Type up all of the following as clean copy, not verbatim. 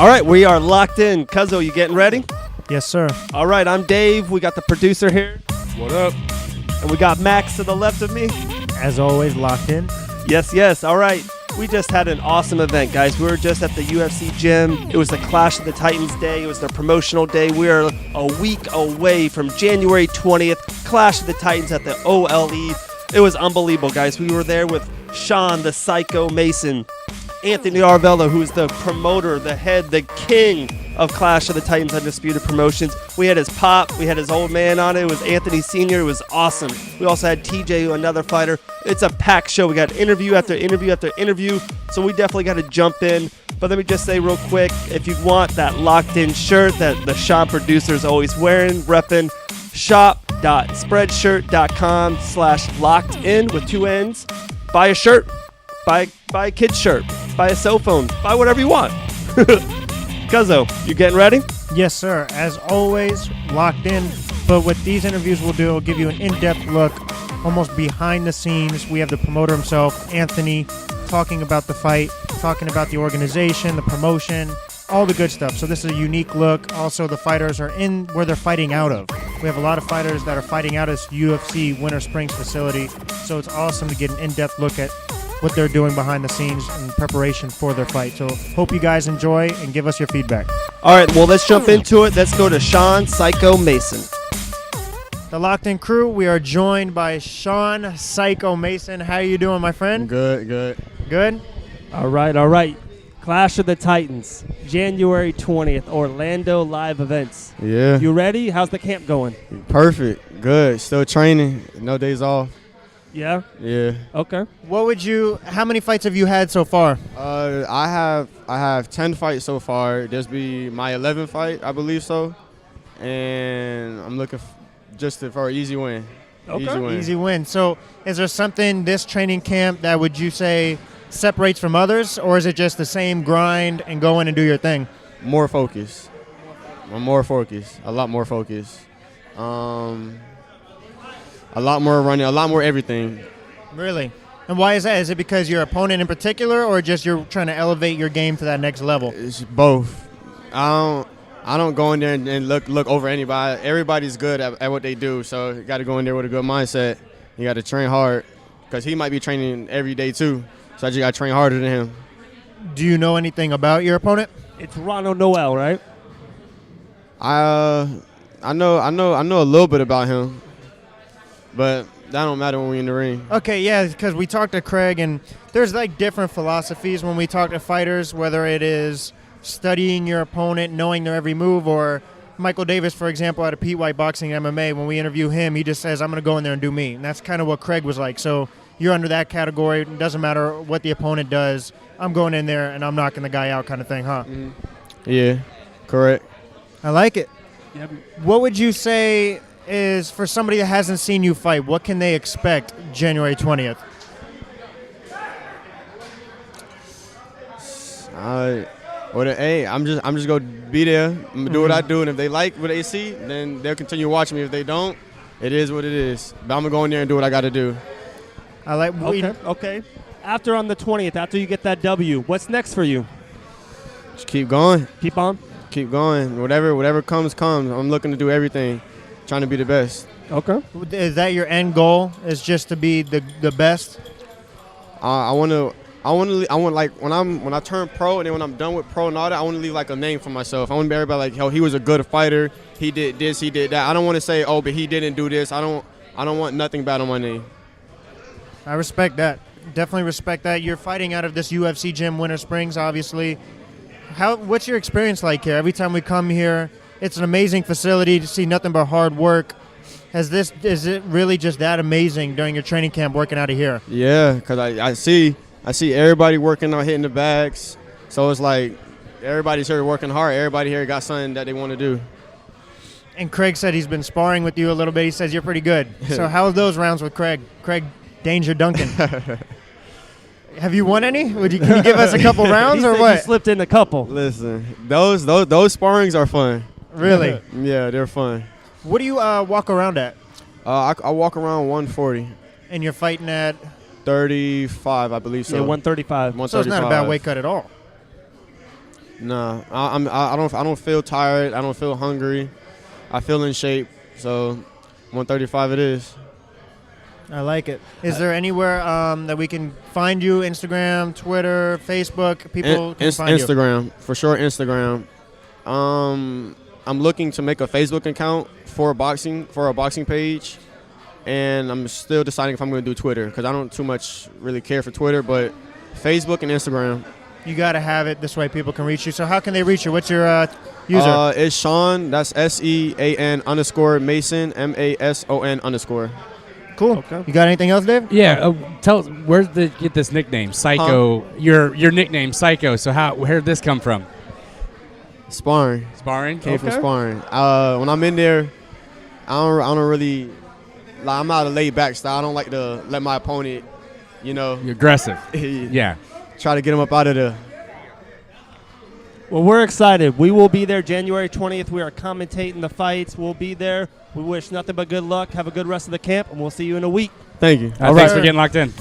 All right, we are locked in. Cuzzo, you getting ready? Yes, sir. All right, I'm Dave. We got the producer here. What up? And we got Max to the left of me. As always, locked in. Yes. All right. We just had an awesome event, guys. We were just at the UFC Gym. It was the Clash of the Titans day. It was their promotional day. We are a week away from January 20th, Clash of the Titans at the OLE. It was unbelievable, guys. We were there with Sean, the Psycho Mason, Anthony Artvelo, who is the promoter, the head, the king of Clash of the Titans Undisputed Promotions. We had his pop. We had his old man on it. It was Anthony Sr. It was awesome. We also had TJ, another fighter. It's a packed show. We got interview after interview after interview, so we definitely got to jump in. But let me just say real quick, if you want that locked-in shirt that the Sean producer is always wearing, repping shop.spreadshirt.com/locked-in with 2 N's. Buy a shirt. Buy a kid's shirt. Buy a cell phone. Buy whatever you want. Cuzzo, you getting ready? Yes, sir. As always, locked in. But what these interviews will do, will give you an in-depth look, almost behind the scenes. We have the promoter himself, Anthony, talking about the fight, talking about the organization, the promotion, all the good stuff. So this is a unique look. Also, the fighters are in where they're fighting out of. We have a lot of fighters that are fighting out of this UFC Winter Springs facility. So it's awesome to get an in-depth look at what they're doing behind the scenes in preparation for their fight. So hope you guys enjoy and give us your feedback. All right, well, let's jump into it. Let's go to Sean Psycho Mason. The Locked In crew, we are joined by Sean Psycho Mason. How you doing, my friend? Good. Good? All right. Clash of the Titans, January 20th, Orlando live events. Yeah. You ready? How's the camp going? Perfect. Good. Still training. No days off. Yeah? Yeah. Okay. How many fights have you had so far? I have 10 fights so far. This be my 11th fight, I believe so. And I'm looking for an easy win. Okay. Easy win. So is there something this training camp that would you say separates from others, or is it just the same grind and go in and do your thing? More focus. I'm more focused. A lot more focus. A lot more running, a lot more everything. Really? And why is that? Is it because your opponent in particular, or just you're trying to elevate your game to that next level? It's both. I don't go in there and look over anybody. Everybody's good at what they do, so you got to go in there with a good mindset. You got to train hard, because he might be training every day too. So I just got to train harder than him. Do you know anything about your opponent? It's Ronald Noel, right? I know a little bit about him, but that don't matter when we in the ring. Okay, yeah, because we talked to Craig, and there's like different philosophies when we talk to fighters, whether it is studying your opponent, knowing their every move, or Michael Davis, for example, out of Pete White Boxing MMA, when we interview him, he just says, I'm going to go in there and do me. And that's kind of what Craig was like. So you're under that category. It doesn't matter what the opponent does. I'm going in there, and I'm knocking the guy out kind of thing, huh? Mm-hmm. Yeah, correct. I like it. Yep. What would you say is, for somebody that hasn't seen you fight, what can they expect January 20th? I'm just gonna be there, do what I do, and if they like what they see, then they'll continue watching me. If they don't, it is what it is. But I'm gonna go in there and do what I got to do. I like. Okay. After on the 20th, after you get that W, what's next for you? Just keep going. Keep on? Keep going. Whatever comes. I'm looking to do everything, trying to be the best. Okay. Is that your end goal? Is just to be the best? I want like when I turn pro, and then when I'm done with pro and all that, I want to leave like a name for myself. I want to be everybody like, he was a good fighter. He did this, he did that. I don't want to say, but he didn't do this. I don't want nothing bad on my name. I respect that. Definitely respect that. You're fighting out of this UFC Gym, Winter Springs, obviously. What's your experience like here? Every time we come here, it's an amazing facility to see nothing but hard work. Is it really just that amazing during your training camp working out of here? Yeah, because I see everybody working out, hitting the bags. So it's like everybody's here working hard. Everybody here got something that they want to do. And Craig said he's been sparring with you a little bit. He says you're pretty good. So how are those rounds with Craig? Craig Danger Duncan. Have you won any? Can you give us a couple rounds or what? You slipped in a couple. Listen, those sparrings are fun. Really? Yeah, they're fun. What do you walk around at? I walk around 140. And you're fighting at? 35, I believe so. Yeah, 135. So it's not a bad weight cut at all. Nah, I don't feel tired. I don't feel hungry. I feel in shape. So 135 it is. I like it. Is there anywhere that we can find you? Instagram, Twitter, Facebook? People can find you. Instagram, for sure. Instagram. I'm looking to make a Facebook account for a boxing page, and I'm still deciding if I'm going to do Twitter because I don't too much really care for Twitter, but Facebook and Instagram. You got to have it. This way people can reach you. So how can they reach you? What's your user? It's Sean. That's SEAN_Mason, MASON_. Cool. Okay. You got anything else, Dave? Yeah. Tell us, where did you get this nickname, Psycho? Your nickname, Psycho. So where did this come from? Sparring. Sparring? Came from sparring. When I'm in there, I don't really, like, I'm not a laid back style. I don't like to let my opponent, You're aggressive. Yeah. Try to get him up out of there. Well, we're excited. We will be there January 20th. We are commentating the fights. We'll be there. We wish nothing but good luck. Have a good rest of the camp, and we'll see you in a week. Thank you. All right. Thanks for getting locked in.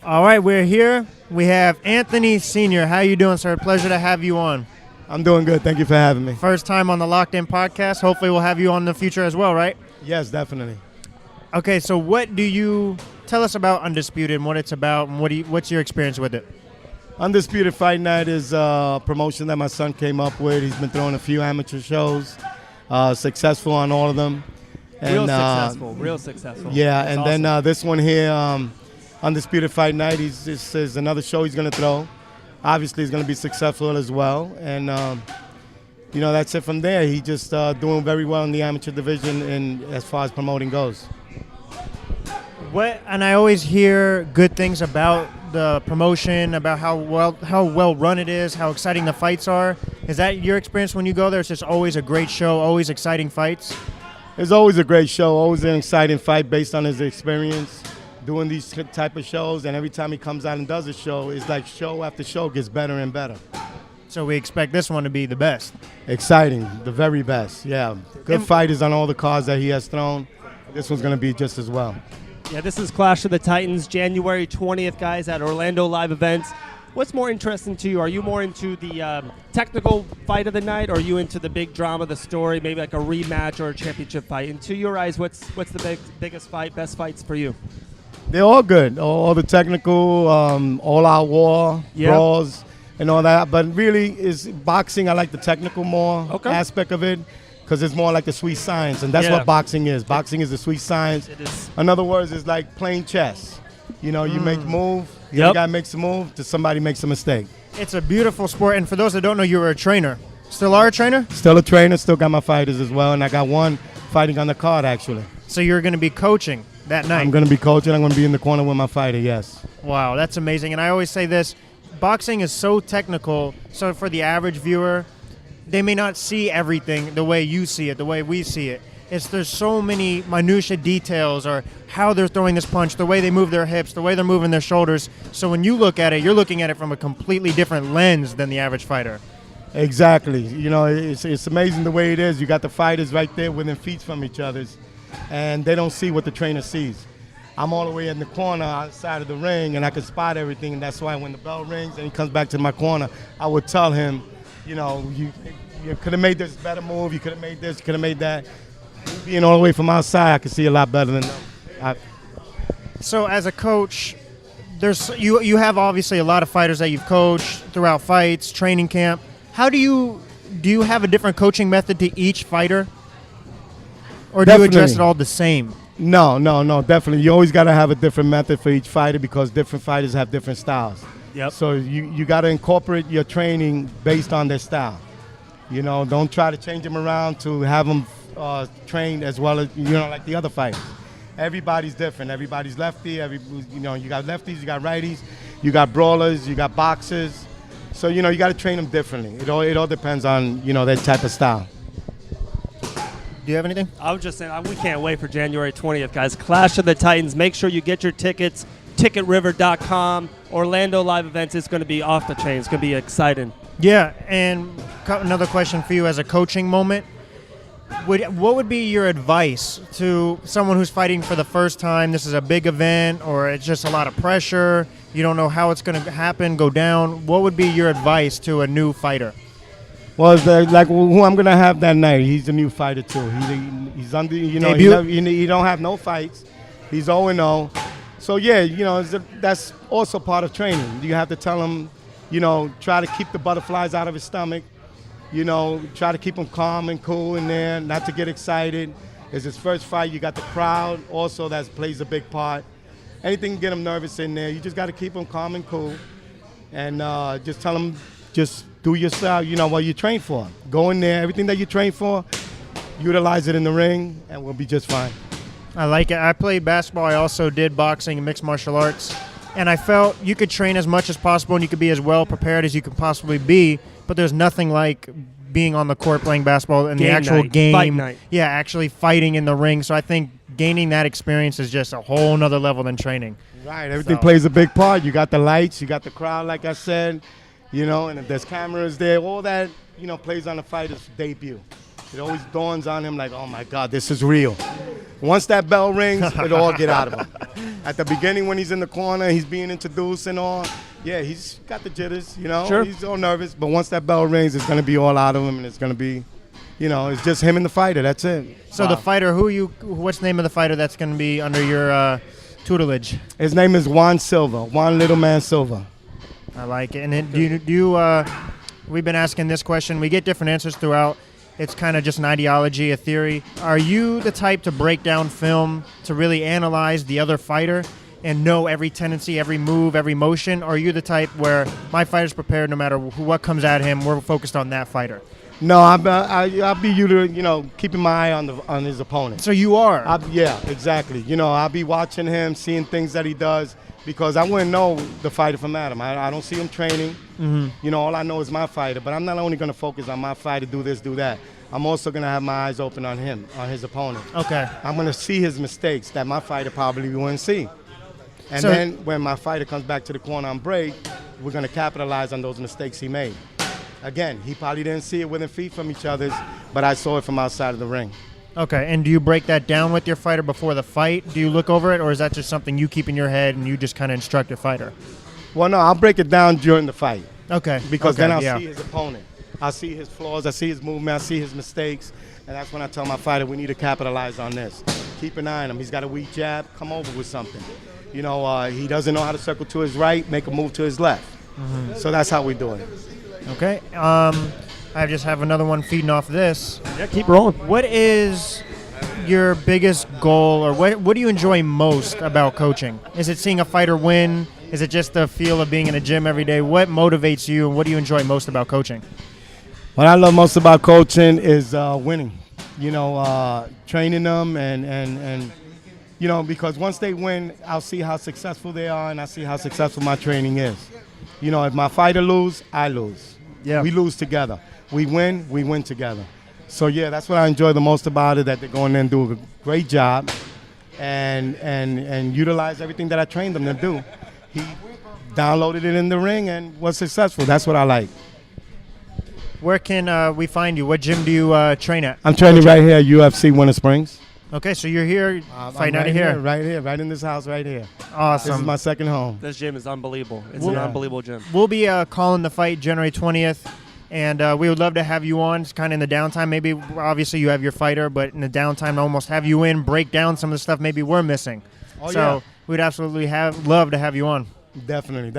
All right, we're here. We have Anthony Sr. How you doing, sir? Pleasure to have you on. I'm doing good. Thank you for having me. First time on the Locked In podcast. Hopefully we'll have you on in the future as well, right? Yes, definitely. Okay, so what do you tell us about Undisputed and what it's about and what's your experience with it? Undisputed Fight Night is a promotion that my son came up with. He's been throwing a few amateur shows, successful on all of them. And, real successful. Yeah, That's and awesome. then this one here, Undisputed Fight Night, this is another show he's going to throw. Obviously, he's going to be successful as well. And, that's it from there. He's just doing very well in the amateur division and as far as promoting goes. And I always hear good things about the promotion, about how well run it is, how exciting the fights are. Is that your experience when you go there? It's just always a great show, always exciting fights? It's always a great show, always an exciting fight based on his experience doing these type of shows. And every time he comes out and does a show, it's like show after show gets better and better. So we expect this one to be the best. Exciting, the very best, yeah. Good fighters on all the cards that he has thrown. This one's going to be just as well. Yeah, this is Clash of the Titans, January 20th, guys, at Orlando Live Events. What's more interesting to you? Are you more into the technical fight of the night, or are you into the big drama, the story, maybe like a rematch or a championship fight? And to your eyes, what's the biggest fight, best fights for you? They're all good. All the technical, all-out war, brawls, and all that. But really, is boxing, I like the technical more aspect of it. Because it's more like the sweet science, and that's what boxing is. Boxing is the sweet science. It is. In other words, it's like playing chess. You make a move, the other guy makes a move, till somebody makes a mistake. It's a beautiful sport, and for those that don't know, you were a trainer. Still are a trainer? Still a trainer, still got my fighters as well, and I got one fighting on the card, actually. So you're going to be coaching that night? I'm going to be coaching. I'm going to be in the corner with my fighter, yes. Wow, that's amazing. And I always say this, boxing is so technical, so for the average viewer, they may not see everything the way you see it, the way we see it. There's so many minutia details, or how they're throwing this punch, the way they move their hips, the way they're moving their shoulders. So when you look at it, you're looking at it from a completely different lens than the average fighter. Exactly. It's amazing the way it is. You got the fighters right there within feet from each other, and they don't see what the trainer sees. I'm all the way in the corner outside of the ring, and I can spot everything. And that's why when the bell rings and he comes back to my corner, I would tell him, you could have made this better move. You could have made this. You could have made that. Being all the way from outside, I can see a lot better than them. So as a coach, you have obviously a lot of fighters that you've coached throughout fights, training camp. How do you have a different coaching method to each fighter, or do you address it all the same? No, definitely. You always got to have a different method for each fighter because different fighters have different styles. Yep. So you got to incorporate your training based on their style. Don't try to change them around to have them trained as well as, like the other fighters. Everybody's different. Everybody's lefty. You got lefties, you got righties, you got brawlers, you got boxers. So, you got to train them differently. It all depends on, their type of style. Do you have anything? I was just saying, we can't wait for January 20th, guys. Clash of the Titans. Make sure you get your tickets. TicketRiver.com. Orlando Live Events is going to be off the chain. It's going to be exciting. Yeah, and another question for you as a coaching moment. What would be your advice to someone who's fighting for the first time? This is a big event, or it's just a lot of pressure. You don't know how it's going to happen, go down. What would be your advice to a new fighter? Well, it's like who I'm gonna have that night. He's a new fighter too. He's under, he don't have no fights. He's 0-0. So yeah, that's also part of training. You have to tell him, try to keep the butterflies out of his stomach. Try to keep him calm and cool in there, not to get excited. It's his first fight. You got the crowd also that plays a big part. Anything can get him nervous in there. You just got to keep him calm and cool, and just tell him, just do your style, what you train for. Go in there, everything that you train for, utilize it in the ring, and we'll be just fine. I like it. I played basketball. I also did boxing and mixed martial arts. And I felt you could train as much as possible and you could be as well prepared as you could possibly be, but there's nothing like being on the court playing basketball and the actual game. Fight night. Yeah, actually fighting in the ring. So I think gaining that experience is just a whole nother level than training. Right, everything plays a big part. You got the lights, you got the crowd, like I said, and if there's cameras there, all that, plays on the fighter's debut. It always dawns on him like, oh my God, this is real. Once that bell rings, it'll all get out of him. At the beginning when he's in the corner, he's being introduced and all, yeah, he's got the jitters, Sure. He's all nervous, but once that bell rings, it's going to be all out of him, and it's going to be, it's just him and the fighter, that's it. So the fighter, what's the name of the fighter that's going to be under your tutelage? His name is Juan Little Man Silva. I like it. And then we've been asking this question. We get different answers throughout. It's kind of just an ideology, a theory. Are you the type to break down film to really analyze the other fighter and know every tendency, every move, every motion? Or are you the type where my fighter's prepared no matter what comes at him, we're focused on that fighter? No, I'll be keeping my eye on his opponent. So you are? Yeah, exactly. I'll be watching him, seeing things that he does, because I wouldn't know the fighter from Adam. I don't see him training. Mm-hmm. All I know is my fighter, but I'm not only going to focus on my fighter, do this, do that. I'm also going to have my eyes open on him, on his opponent. Okay. I'm going to see his mistakes that my fighter probably wouldn't see. And then when my fighter comes back to the corner on break, we're going to capitalize on those mistakes he made. Again, he probably didn't see it within feet from each other's, but I saw it from outside of the ring. Okay, and do you break that down with your fighter before the fight? Do you look over it, or is that just something you keep in your head and you just kind of instruct your fighter? Well, no, I'll break it down during the fight. Okay. Because then I'll see his opponent. I'll see his flaws, I see his movement, I see his mistakes, and that's when I tell my fighter, we need to capitalize on this. Keep an eye on him. He's got a weak jab, come over with something. He doesn't know how to circle to his right, make a move to his left. Mm-hmm. So that's how we do it. Okay. I just have another one feeding off this. Yeah, keep rolling. What is your biggest goal, or what do you enjoy most about coaching? Is it seeing a fighter win? Is it just the feel of being in a gym every day? What motivates you, and what do you enjoy most about coaching? What I love most about coaching is winning. Training them and because once they win, I'll see how successful they are, and I see how successful my training is. If my fighter lose, I lose. Yeah. We lose together. We win together. So yeah, that's what I enjoy the most about it, that they're going in and do a great job and utilize everything that I trained them to do. He downloaded it in the ring and was successful. That's what I like. Where can we find you? What gym do you train at? I'm training right here at UFC Winter Springs. Okay, so you're here fighting out of here. Right here, right in this house right here. Awesome. This is my second home. This gym is unbelievable. It's an unbelievable gym. We'll be calling the fight January 20th, and we would love to have you on. It's kind of in the downtime. Maybe, obviously, you have your fighter, but in the downtime, almost have you in, break down some of the stuff maybe we're missing. So we'd absolutely love to have you on. Definitely.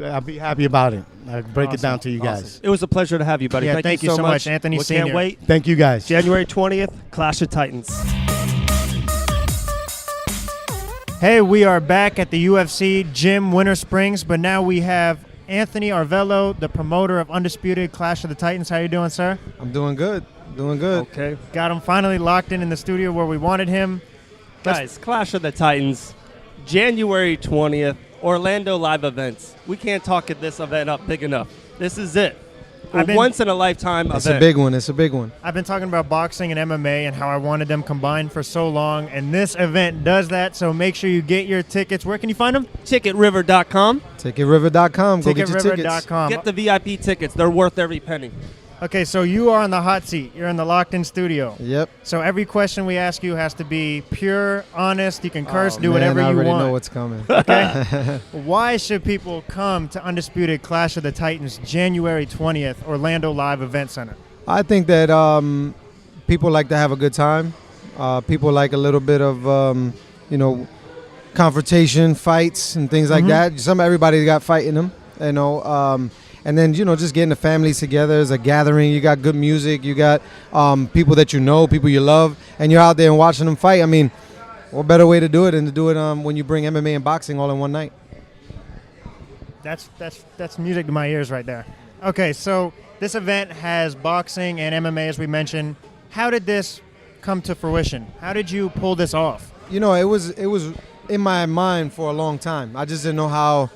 I'll be happy about it. I'll break it down to you guys. It was a pleasure to have you, buddy. Yeah, thank you so much, Anthony Sr. Can't wait. Thank you, guys. January 20th, Clash of Titans. Hey, we are back at the UFC Gym, Winter Springs, but now we have Anthony Artvelo, the promoter of Undisputed Clash of the Titans. How you doing, sir? I'm doing good. Okay. Got him finally locked in the studio where we wanted him. Guys, Clash of the Titans, January 20th, Orlando live events. We can't talk this event up big enough. This is it. Once in a lifetime event. It's a big one. I've been talking about boxing and MMA and how I wanted them combined for so long, and this event does that, so make sure you get your tickets. Where can you find them? TicketRiver.com. TicketRiver.com. Go get your tickets. TicketRiver.com. Get the VIP tickets. They're worth every penny. Okay, so you are on the hot seat. You're in the locked-in studio. Yep. So every question we ask you has to be pure, honest. You can curse, do Man, whatever I you already want. know what's coming. Okay. Why should people come to Undisputed Clash of the Titans January 20th, Orlando Live Event Center? I think that people like to have a good time. People like a little bit of, confrontation, fights, and things like that. Everybody's got fight in them, and then, just getting the families together as a gathering. You got good music. You got people that you know, people you love, and you're out there and watching them fight. I mean, what better way to do it than to do it when you bring MMA and boxing all in one night? That's music to my ears right there. Okay, so this event has boxing and MMA, as we mentioned. How did this come to fruition? How did you pull this off? It was in my mind for a long time. I just didn't know how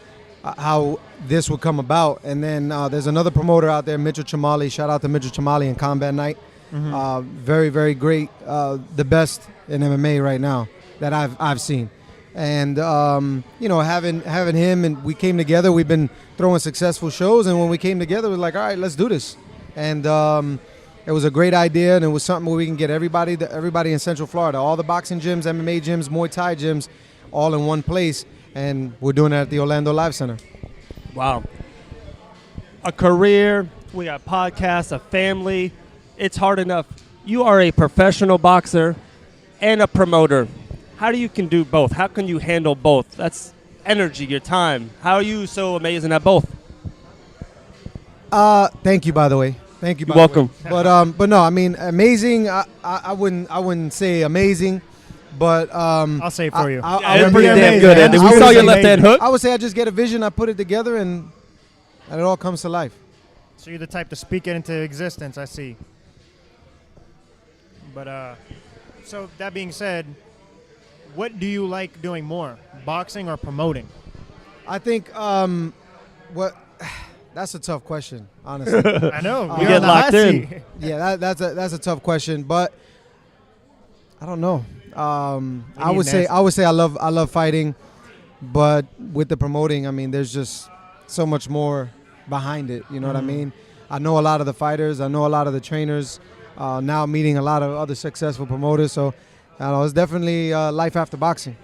this would come about. And then there's another promoter out there, Mitchell Chamali. Shout out to Mitchell Chamali in Combat Night. Very, very great. The best in MMA right now that I've seen. And having him, and we came together. We've been throwing successful shows, and when we came together, we were like, all right, let's do this. And it was a great idea, and it was something where we can get everybody in Central Florida, all the boxing gyms, MMA gyms, Muay Thai gyms, all in one place. And we're doing it at the Orlando Live Center. Wow. A career, we got podcasts, a family. It's hard enough. You are a professional boxer and a promoter. How do you can do both? How can you handle both? That's energy, your time. How are you so amazing at both? Thank you, by the way. Thank you. You're welcome. But no, I mean, amazing. I wouldn't say amazing. But I'll say it for you. It's pretty damn good, Andy. We saw your left hand hook. I would say I just get a vision, I put it together, and it all comes to life. So you're the type to speak it into existence, I see. But so that being said, what do you like doing more, boxing or promoting? I think that's a tough question, honestly. I know. We get locked in. Yeah, that's a tough question, but I don't know. I would say I love fighting, but with the promoting, I mean, there's just so much more behind it. You know what I mean? I know a lot of the fighters. I know a lot of the trainers. Now meeting a lot of other successful promoters. So, I don't know, it's definitely life after boxing.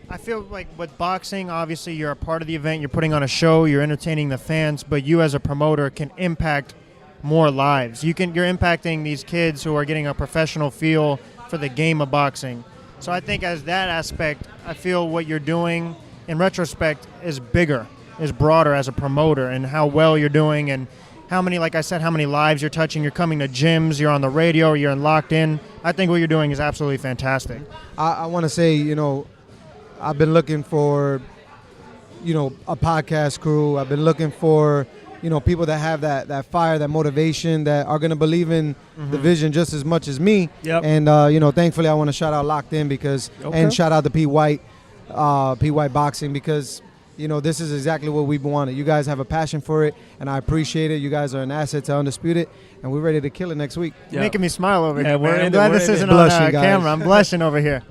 I feel like with boxing, obviously you're a part of the event. You're putting on a show. You're entertaining the fans. But you as a promoter can impact more lives. You're impacting these kids who are getting a professional feel for the game of boxing. So I think as that aspect, I feel what you're doing in retrospect is bigger, is broader as a promoter, and how well you're doing, and how many, like I said, how many lives you're touching. You're coming to gyms, you're on the radio, you're locked in. I think what you're doing is absolutely fantastic. I want to say, I've been looking for, a podcast crew. I've been looking for, people that have that fire, that motivation, that are going to believe in the vision just as much as me. Yep. And, thankfully I want to shout out Locked In and shout out to P. White Boxing, because, this is exactly what we've wanted. You guys have a passion for it, and I appreciate it. You guys are an asset to Undisputed, and we're ready to kill it next week. You're making me smile over here, we're man. in I'm glad it, this we're in isn't it. on Blushing, guys. camera. I'm blushing over here.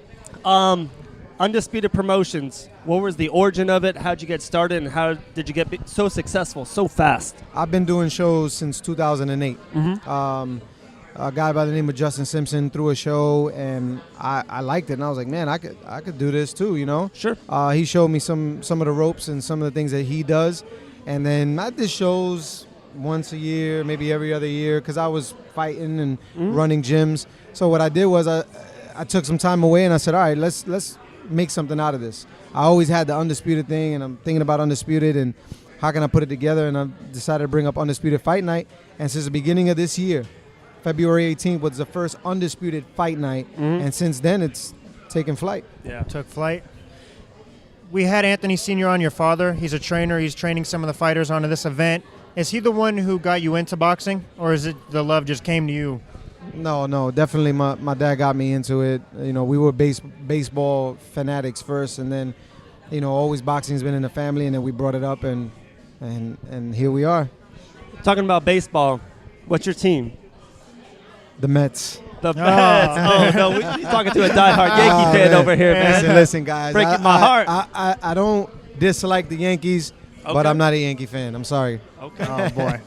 Undisputed Promotions, what was the origin of it? How'd you get started, and how did you get so successful so fast? I've been doing shows since 2008. A guy by the name of Justin Simpson threw a show, and I liked it, and I was like, man, I could do this too, Sure. He showed me some of the ropes and some of the things that he does, and then I did shows once a year, maybe every other year, because I was fighting and running gyms. So what I did was I took some time away, and I said, all right, let's make something out of this. I always had the Undisputed thing, and I'm thinking about Undisputed and how can I put it together, and I decided to bring up Undisputed Fight Night. And since the beginning of this year, February 18th was the first Undisputed Fight Night, and since then it's taken flight. Yeah. Took flight. We had Anthony Sr. on, your father. He's a trainer. He's training some of the fighters onto this event. Is he the one who got you into boxing, or is it the love just came to you? No, definitely my dad got me into it. We were baseball fanatics first, and then, always boxing's been in the family, and then we brought it up, and here we are. Talking about baseball, what's your team? The Mets. The Mets. Oh, no, he's talking to a diehard Yankee fan over here, man. Listen, guys. Breaking my heart. I don't dislike the Yankees, but I'm not a Yankee fan. I'm sorry. Okay. Oh, boy.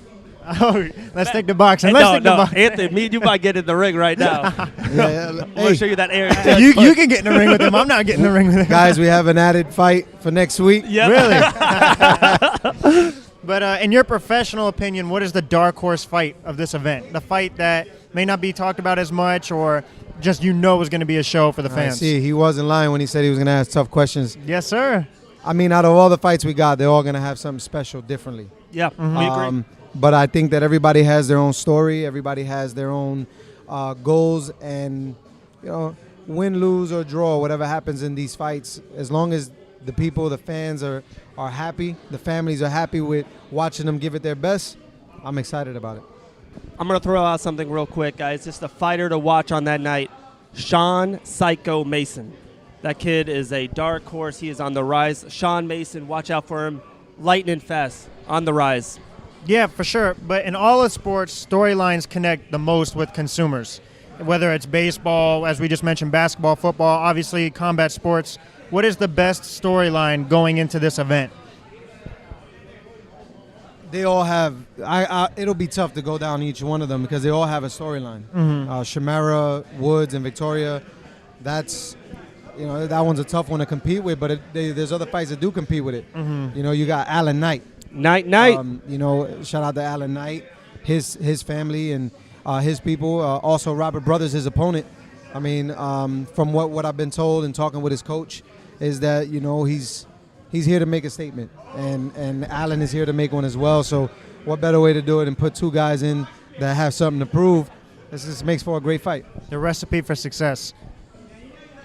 Oh, let's take the boxing. Hey, Let's no, take the no, boxing. Anthony, me and you might get in the ring right now. Yeah, I'm hey, gonna show you that Aaron Judge You punch. can get in the ring with him. I'm not getting in the ring with him. guys, we have an added fight for next week. Yep. Really? But in your professional opinion, what is the dark horse fight of this event? The fight that may not be talked about as much, or just is going to be a show for the I fans? see. He wasn't lying when he said he was going to ask tough questions. Yes, sir. I mean, out of all the fights we got, they're all going to have something special differently. Yeah, we agree. But I think that everybody has their own story. Everybody has their own goals. And, win, lose, or draw, whatever happens in these fights, as long as the people, the fans are happy, the families are happy with watching them give it their best, I'm excited about it. I'm going to throw out something real quick, guys. Just a fighter to watch on that night, Sean Psycho Mason. That kid is a dark horse. He is on the rise. Sean Mason, watch out for him. Lightning fast, on the rise. Yeah, for sure. But in all of sports, storylines connect the most with consumers. Whether it's baseball, as we just mentioned, basketball, football, obviously combat sports. What is the best storyline going into this event? They all have. It'll be tough to go down each one of them because they all have a storyline. Shamara, Woods, and Victoria. That's, that one's a tough one to compete with. But there's other fights that do compete with it. You got Alan Knight. Night. Shout out to Alan Knight, his family and his people. Also, Robert Brothers, his opponent. I mean, from what I've been told and talking with his coach, is that he's here to make a statement, and Alan is here to make one as well. So, what better way to do it than put two guys in that have something to prove? This just makes for a great fight. The recipe for success.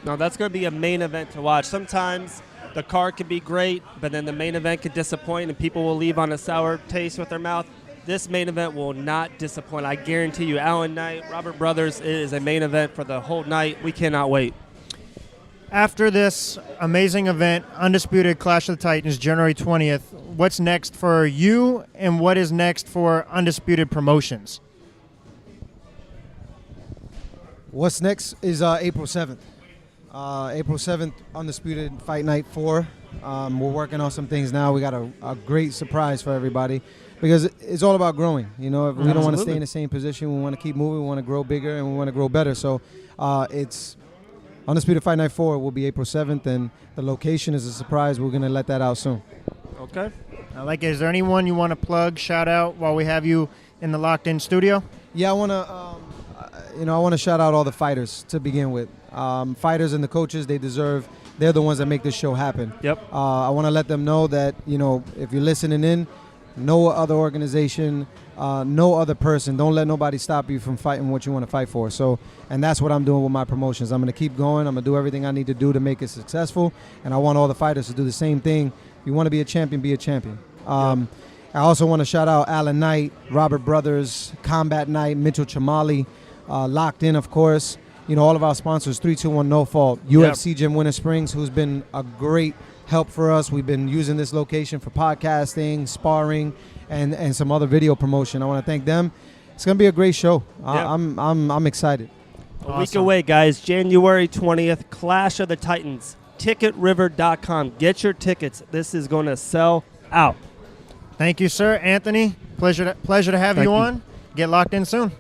No, that's going to be a main event to watch. Sometimes the card can be great, but then the main event could disappoint, and people will leave on a sour taste with their mouth. This main event will not disappoint. I guarantee you, Alan Knight, Robert Brothers, it is a main event for the whole night. We cannot wait. After this amazing event, Undisputed Clash of the Titans, January 20th, what's next for you, and what is next for Undisputed Promotions? What's next is April 7th. April 7th, Undisputed Fight Night 4. We're working on some things now. We got a great surprise for everybody because it's all about growing. We don't want to stay in the same position. We want to keep moving. We want to grow bigger, and we want to grow better. So it's Undisputed Fight Night 4 will be April 7th, and the location is a surprise. We're going to let that out soon. Okay. I like it. Is there anyone you want to plug, shout out while we have you in the locked-in studio? Yeah, I want to shout out all the fighters to begin with. Fighters and the coaches, they're the ones that make this show happen. Yep. I want to let them know that, if you're listening in, no other organization, no other person, don't let nobody stop you from fighting what you want to fight for. So, and that's what I'm doing with my promotions. I'm going to keep going. I'm going to do everything I need to do to make it successful. And I want all the fighters to do the same thing. If you want to be a champion, be a champion. I also want to shout out Alan Knight, Robert Brothers, Combat Night, Mitchell Chamali, Locked In, of course. All of our sponsors, 321 No Fault, UFC Gym Winter Springs, who's been a great help for us. We've been using this location for podcasting, sparring, and some other video promotion. I want to thank them. It's going to be a great show. I'm excited. A week away, guys. January 20th, Clash of the Titans. TicketRiver.com. Get your tickets. This is going to sell out. Thank you, sir. Anthony, pleasure to have you on. Get locked in soon.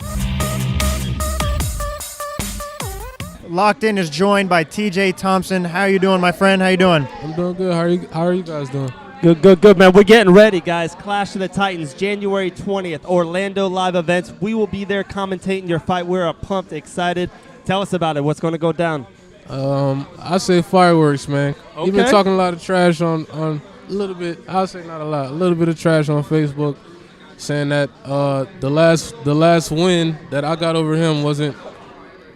Locked In is joined by TJ Thompson. How are you doing, my friend? How you doing? I'm doing good. How are you guys doing? Good, man. We're getting ready, guys. Clash of the Titans, January 20th, Orlando live events. We will be there commentating your fight. We're pumped, excited. Tell us about it. What's going to go down? I say fireworks, man. Okay. You've been talking a lot of trash on a little bit. I'll say not a lot. A little bit of trash on Facebook, saying that the last win that I got over him wasn't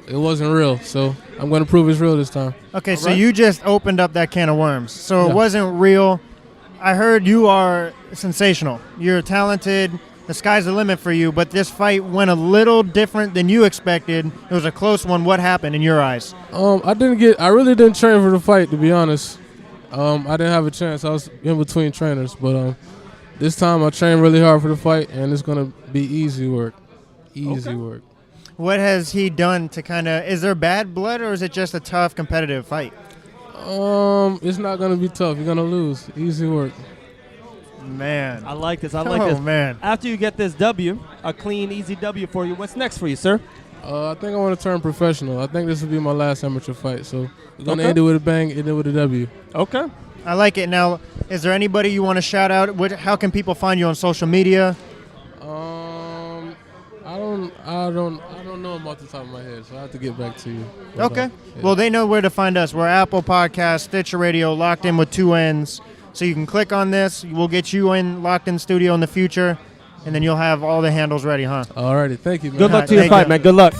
real. So I'm going to prove it's real this time. Okay, so you just opened up that can of worms. So It wasn't real. I heard you are sensational. You're talented. The sky's the limit for you, but this fight went a little different than you expected. It was a close one. What happened in your eyes? I really didn't train for the fight, to be honest. I didn't have a chance. I was in between trainers, but this time I trained really hard for the fight, and it's going to be easy work. Easy work. What has he done to kind of, is there bad blood or is it just a tough competitive fight? It's not going to be tough. You're going to lose. Easy work. man. I like this. I like Oh, this. man. After you get this W, a clean, easy W for you, what's next for you, sir? I think I want to turn professional. I think this will be my last amateur fight, so we're gonna Okay. end it with a bang, end it with a W. Okay. I like it. Now, is there anybody you want to shout out? How can people find you on social media? I don't know them off the top of my head, so I have to get back to you. But, Okay. yeah. Well, they know where to find us. We're Apple Podcast, Stitcher Radio, Locked In with 2 N's. So you can click on this. We'll get you in Locked In Studio in the future, and then you'll have all the handles ready, huh? Alrighty, thank you, man. Good luck to your Thank fight, you. man. Good luck.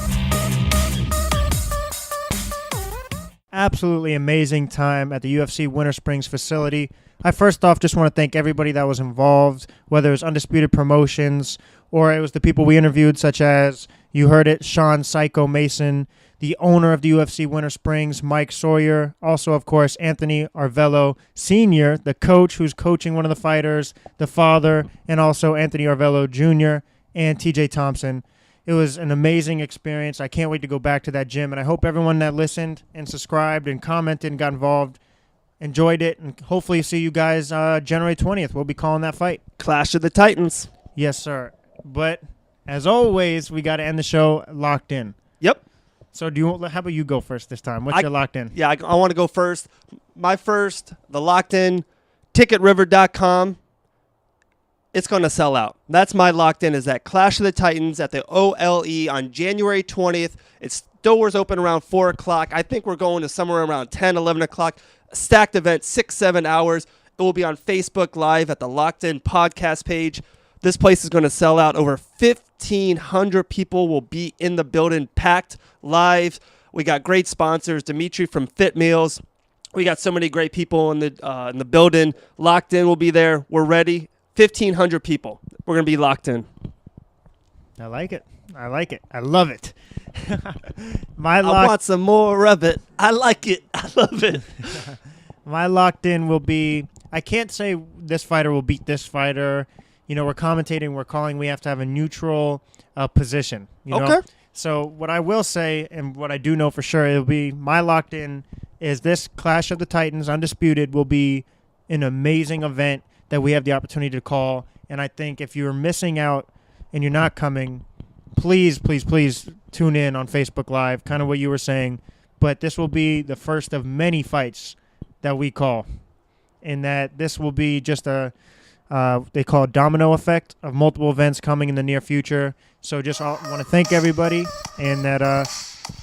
Absolutely amazing time at the UFC Winter Springs facility. I first off just want to thank everybody that was involved, whether it was Undisputed Promotions or it was the people we interviewed, such as, you heard it, Sean Psycho Mason, the owner of the UFC Winter Springs, Mike Sawyer, also, of course, Anthony Artvelo Sr., the coach who's coaching one of the fighters, the father, and also Anthony Artvelo Jr., and TJ Thompson. It was an amazing experience. I can't wait to go back to that gym, and I hope everyone that listened and subscribed and commented and got involved enjoyed it, and hopefully see you guys January 20th. We'll be calling that fight. Clash of the Titans. Yes, sir. But as always, we got to end the show locked in. Yep. So how about you go first this time? What's your locked in? Yeah, I want to go first. My first, the locked in, ticketriver.com. It's going to sell out. That's my locked in, is that Clash of the Titans at the OLE on January 20th. It's doors open around 4 o'clock. I think we're going to somewhere around 10, 11 o'clock. Stacked event, 6-7 hours. It will be on Facebook Live at the Locked In podcast page. This place is going to sell out. Over 1,500 people will be in the building, packed live. We got great sponsors, Dimitri from Fit Meals. We got so many great people in the building. Locked In will be there. We're ready. 1,500 people. We're going to be locked in. I like it. I like it. I love it. I want some more of it. I like it. I love it. My locked in will be, I can't say this fighter will beat this fighter. You know, we're commentating, we're calling, we have to have a neutral position. You know? Okay. So what I will say, and what I do know for sure, it'll be my locked in is this Clash of the Titans, Undisputed, will be an amazing event that we have the opportunity to call. And I think if you're missing out and you're not coming, please, please, please tune in on Facebook Live, kind of what you were saying. But this will be the first of many fights that we call. And that this will be just a, they call it domino effect of multiple events coming in the near future. So just want to thank everybody, and that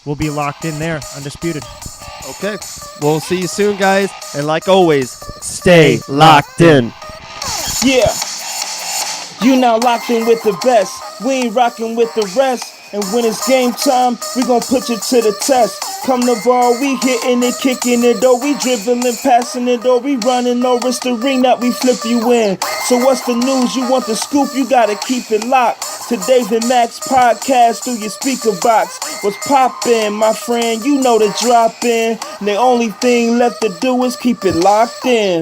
we'll be locked in there, Undisputed. Okay. We'll see you soon, guys. And like always, stay locked in. Yeah, you now locked in with the best. We ain't rocking with the rest. And when it's game time, we gon' put you to the test. Come to ball, we hitting it, kicking it, though. We dribbling, passing it, though. We running over it's the ring that we flip you in. So what's the news? You want the scoop? You gotta keep it locked to David Max podcast through your speaker box. What's poppin', my friend? You know the drop in. And the only thing left to do is keep it locked in.